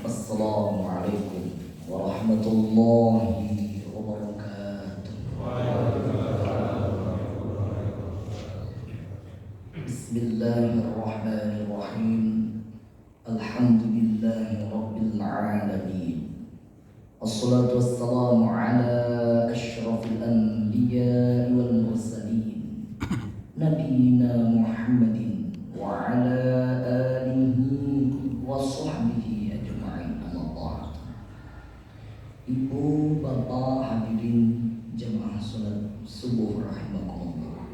Assalamualaikum warahmatullahi wabarakatuh. Bismillahirrahmanirrahim. Alhamdulillahi rabbil alamin. Assalatu wassalamu ala asyrafil anbiya wal mursalin, nabiyina Muhammadin wa ala alihi wa sahbihi ajma'in. Amma ba'd. Ibu, bapak, hadirin jemaah salat subuh rahimakumullah.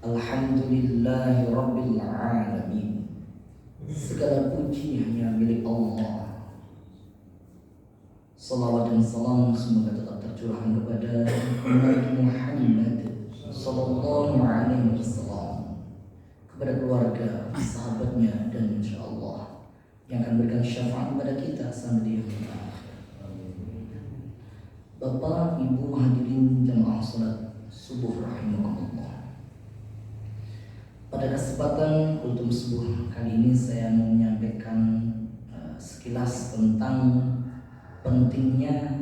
Alhamdulillahi rabbil alamin. Segala puji hanya milik Allah. Salawat dan salam semoga tetap tercurahkan kepada Nabi Muhammad sallallahu alaihi wasallam, kepada keluarga, sahabatnya, dan insyaallah yang akan berikan syafaat kepada kita sampai di yaumil akhir. Bapak, Ibu, hadirin jemaah salat subuh rahimakumullah. Pada kesempatan kultum subuh kali ini saya mau menyampaikan sekilas tentang pentingnya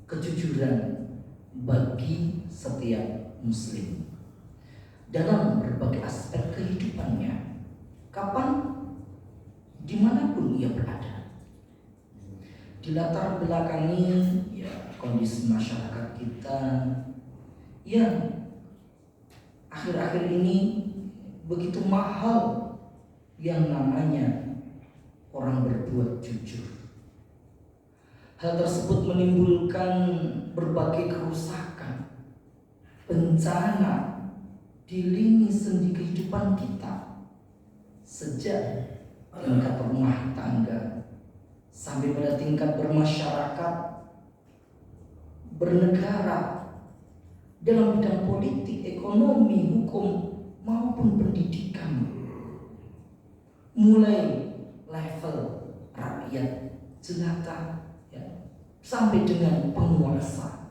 kejujuran bagi setiap muslim dalam berbagai aspek kehidupannya, kapan, dimanapun ia berada. Di latar belakangi kondisi masyarakat kita yang akhir-akhir ini begitu mahal yang namanya orang berbuat jujur. Hal tersebut menimbulkan berbagai kerusakan, bencana di lini sendi kehidupan kita, sejak tingkat rumah tangga sampai pada tingkat bermasyarakat, bernegara, dalam bidang politik, ekonomi, hukum, maupun pendidikan, mulai level rakyat jelata sampai dengan penguasa.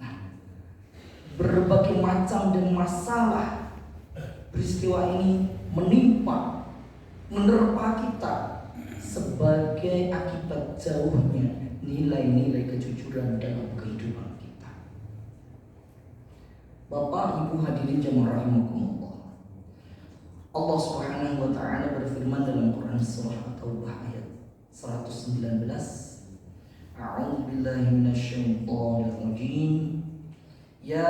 Nah, berbagai macam dan masalah peristiwa ini menimpa, menerpa kita sebagai akibat jauhnya nilai-nilai kejujuran dalam kehidupan kita. Bapak, Ibu, hadirin jemaah rahimakumullah. Allah Subhanahu wa taala berfirman dalam Quran surah At-Taubah ayat 119. A'udzu billahi minasyaitonir rajim. Ya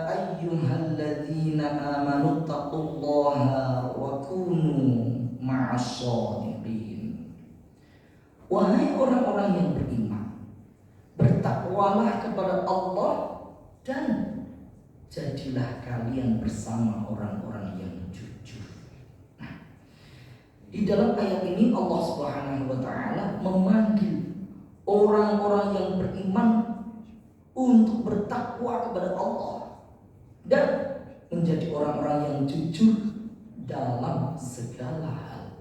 ayyuhalladzina amanu taqullaha wa kunu ma'as shadiqin. Wahai orang-orang yang beriman, bertakwalah kepada Allah dan jadilah kalian bersama orang-orang yang jujur. Nah, di dalam ayat ini Allah Subhanahu wa taala memanggil orang-orang yang beriman untuk bertakwa kepada Allah dan menjadi orang-orang yang jujur dalam segala hal.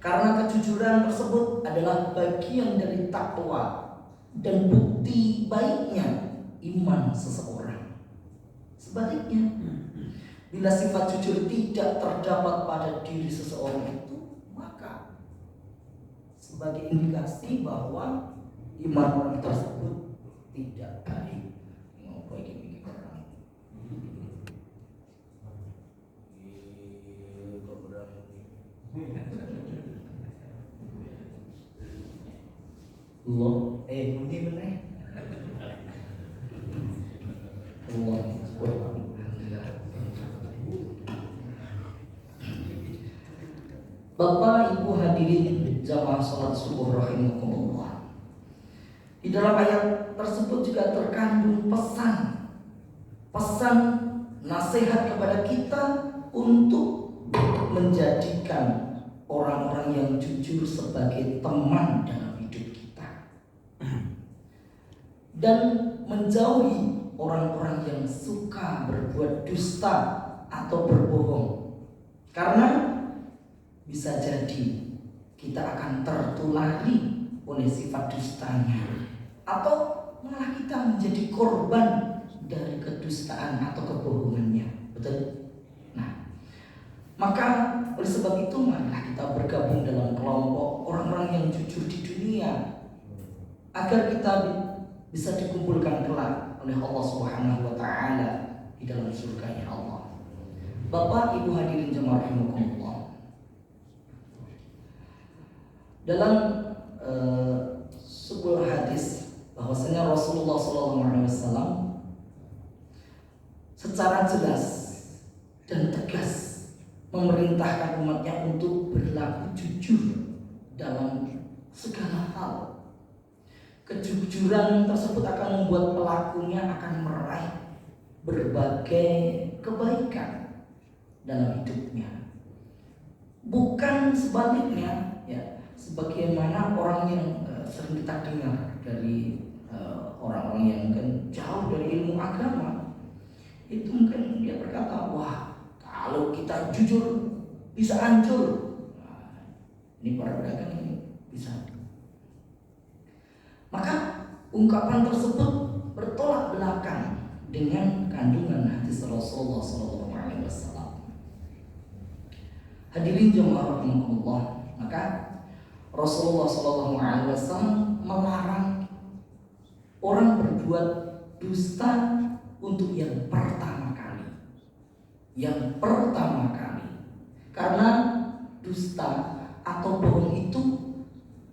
Karena kejujuran tersebut adalah bagian dari takwa dan bukti baiknya iman seseorang. Sebaliknya, bila sifat jujur tidak terdapat pada diri seseorang itu, maka sebagai indikasi bahwa iman orang tersebut tidak baik. Bunyi bener. Bapak, Ibu, hadirin jamaah salat subuh rahimakumullah. Di dalam ayat tersebut juga terkandung pesan nasihat kepada kita untuk menjadikan orang-orang yang jujur sebagai teman dalam hidup kita dan menjauhi orang-orang yang suka berbuat dusta atau berbohong, karena bisa jadi kita akan tertulari oleh sifat dustanya, atau malah kita menjadi korban dari kedustaan atau kebohongannya. Betul? Nah, maka Oleh sebab itu marilah kita bergabung dalam kelompok orang-orang yang jujur di dunia, agar kita bisa dikumpulkan kelak oleh Allah Subhanahu wa taala di dalam surganya Allah. Bapak Ibu hadirin jemaah rahimakumullah. Dalam sebuah hadis bahwasanya Rasulullah SAW secara jelas dan tegas memerintahkan umatnya untuk berlaku jujur dalam segala hal. Kejujuran tersebut akan membuat pelakunya akan meraih berbagai kebaikan dalam hidupnya. Bukan sebaliknya, ya, sebagaimana orang yang sering kita dengar dari orang-orang yang mungkin jauh dari ilmu agama, itu mungkin dia berkata, wah, kalau kita jujur bisa hancur. Nah, ini para pedagang ini bisa. Maka ungkapan tersebut bertolak belakang dengan kandungan hadis Rasulullah SAW. Hadirin jemaah rahimakumullah, maka Rasulullah SAW melarang orang berbuat dusta untuk yang pertama kali. Yang pertama kali, karena dusta atau bohong itu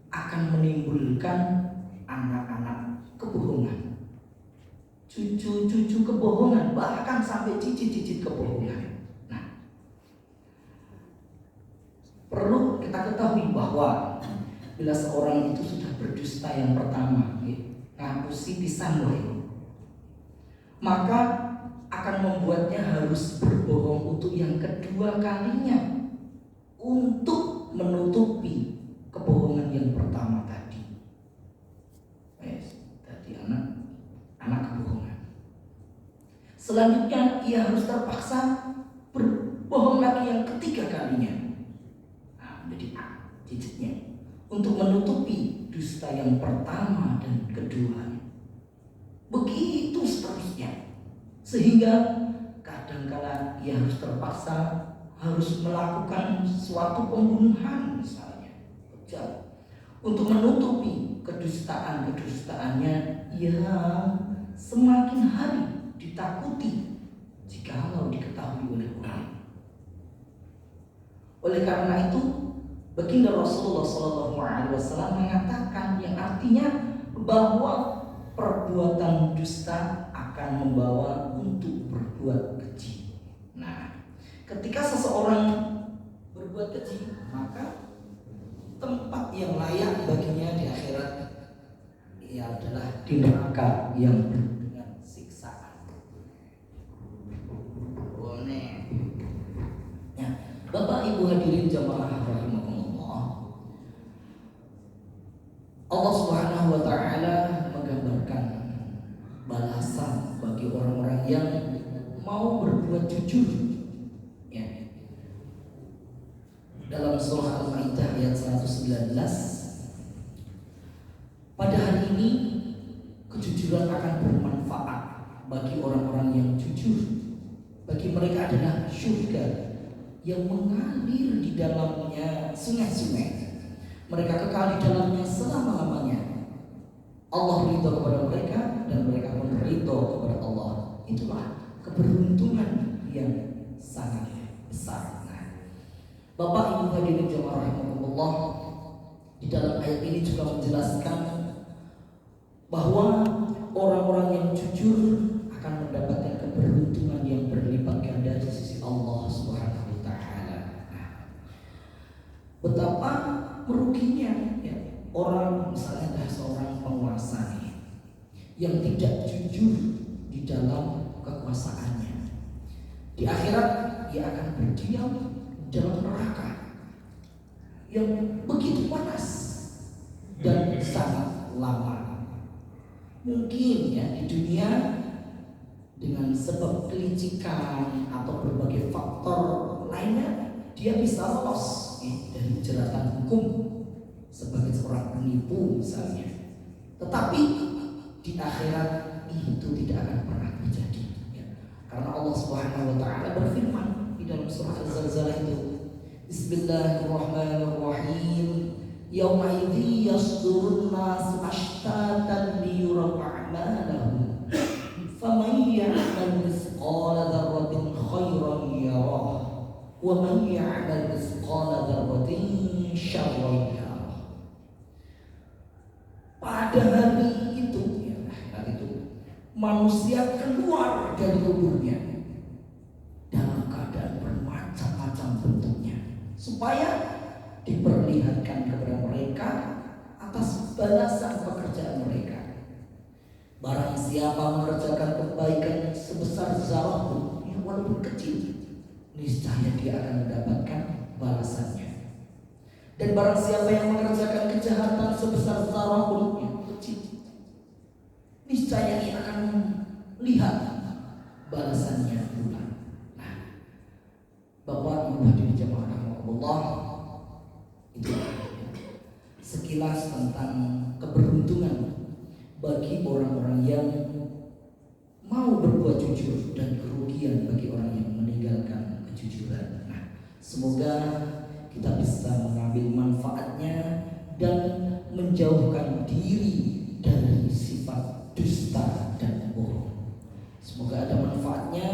akan menimbulkan anak-anak kebohongan, cucu-cucu kebohongan, bahkan sampai cicit-cicit kebohongan. Nah, perlu kita ketahui bahwa bila seorang itu sudah berdusta yang pertama, ngapusi pisan wae, maka akan membuatnya harus berbohong untuk yang kedua kalinya untuk menutupi kebohongan yang pertama tadi. Tadi anak kebohongan. Selanjutnya ia harus terpaksa berbohong lagi yang ketiga kalinya. Nah, jadi cicitnya untuk menutupi dusta yang pertama dan kedua. Begitu seterusnya, sehingga kadangkala ia harus terpaksa harus melakukan suatu pembunuhan misalnya, untuk menutupi kedustaan-kedustaannya yang semakin hari ditakuti jikalau diketahui oleh orang. Oleh karena itu, baginda Rasulullah SAW mengatakan yang artinya bahwa perbuatan dusta akan membawa untuk berbuat keji. Nah, ketika seseorang berbuat keji, maka tempat yang layak baginya di akhirat ia adalah di neraka yang penuh dengan siksaan. Ya, Bapak Ibu hadirin jamaah rahimakumullah, Allah Subhanahu wa taala menggambarkan balasan bagi orang-orang yang mau berbuat jujur, ya. Dalam surah Al-Maidah ayat 119, pada hari ini kejujuran akan bermanfaat bagi orang-orang yang jujur. Bagi mereka adalah surga yang mengalir di dalamnya sungai-sungai. Mereka kekal di dalamnya selama-lamanya. Allah ridho kepada mereka dan mereka pun ridho kepada Allah. Itulah keberuntungan yang sangat besar. Bapak Ibu hadirin jemaah rahimakumullah, di dalam ayat ini juga menjelaskan bahwa orang-orang yang jujur akan mendapatkan keberuntungan yang berlipat ganda di sisi Allah Subhanahu wa taala. Betapa meruginya, ya, orang misalnya adalah seorang penguasa nih, yang tidak jujur di dalam kekuasaannya. Di akhirat ia akan berdiam dalam neraka yang begitu panas dan sangat lama. Mungkin ya di dunia dengan sebab kelicikan atau berbagai faktor lainnya dia bisa lolos dari jeratan hukum sebagai seorang penipu misalnya. Tetapi di akhirat itu tidak akan pernah terjadi, ya. Karena Allah Subhanahu wa taala berfirman di dalam surah Az-Zalzalah itu, Bismillahirrahmanirrahim. Yauma idzi yasdurun nas ashtatan liyuraw a'malahum. Faman ya'mal mithqala dzarratin khairan yarah wa man ya'mal mithqala dzarratin syarran yarah. Pada hari itu, manusia keluar dari kuburnya dalam keadaan bermacam-macam bentuknya, supaya diperlihatkan kepada mereka atas balasan pekerjaan mereka. Barang siapa mengerjakan kebaikan sebesar zarah pun, walaupun kecil, niscaya dia akan mendapatkan balasannya. Dan barang siapa yang mengerjakan kejahatan sebesar zarah pun, kecil, niscaya ia akan lihat balasannya pula. Nah, Bapak Ibu hadirin jamaah rahimakumullah, itu sekilas tentang keberuntungan bagi orang-orang yang mau berbuat jujur dan kerugian bagi orang yang meninggalkan kejujuran. Nah, semoga kita bisa mengambil manfaatnya dan menjauhkan diri dari sifat dusta dan bohong. Semoga ada manfaatnya.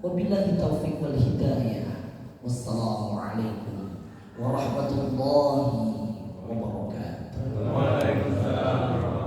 Wabillahi taufiq wal hidayah. Wassalamualaikum warahmatullahi wabarakatuh. Waalaikumsalam.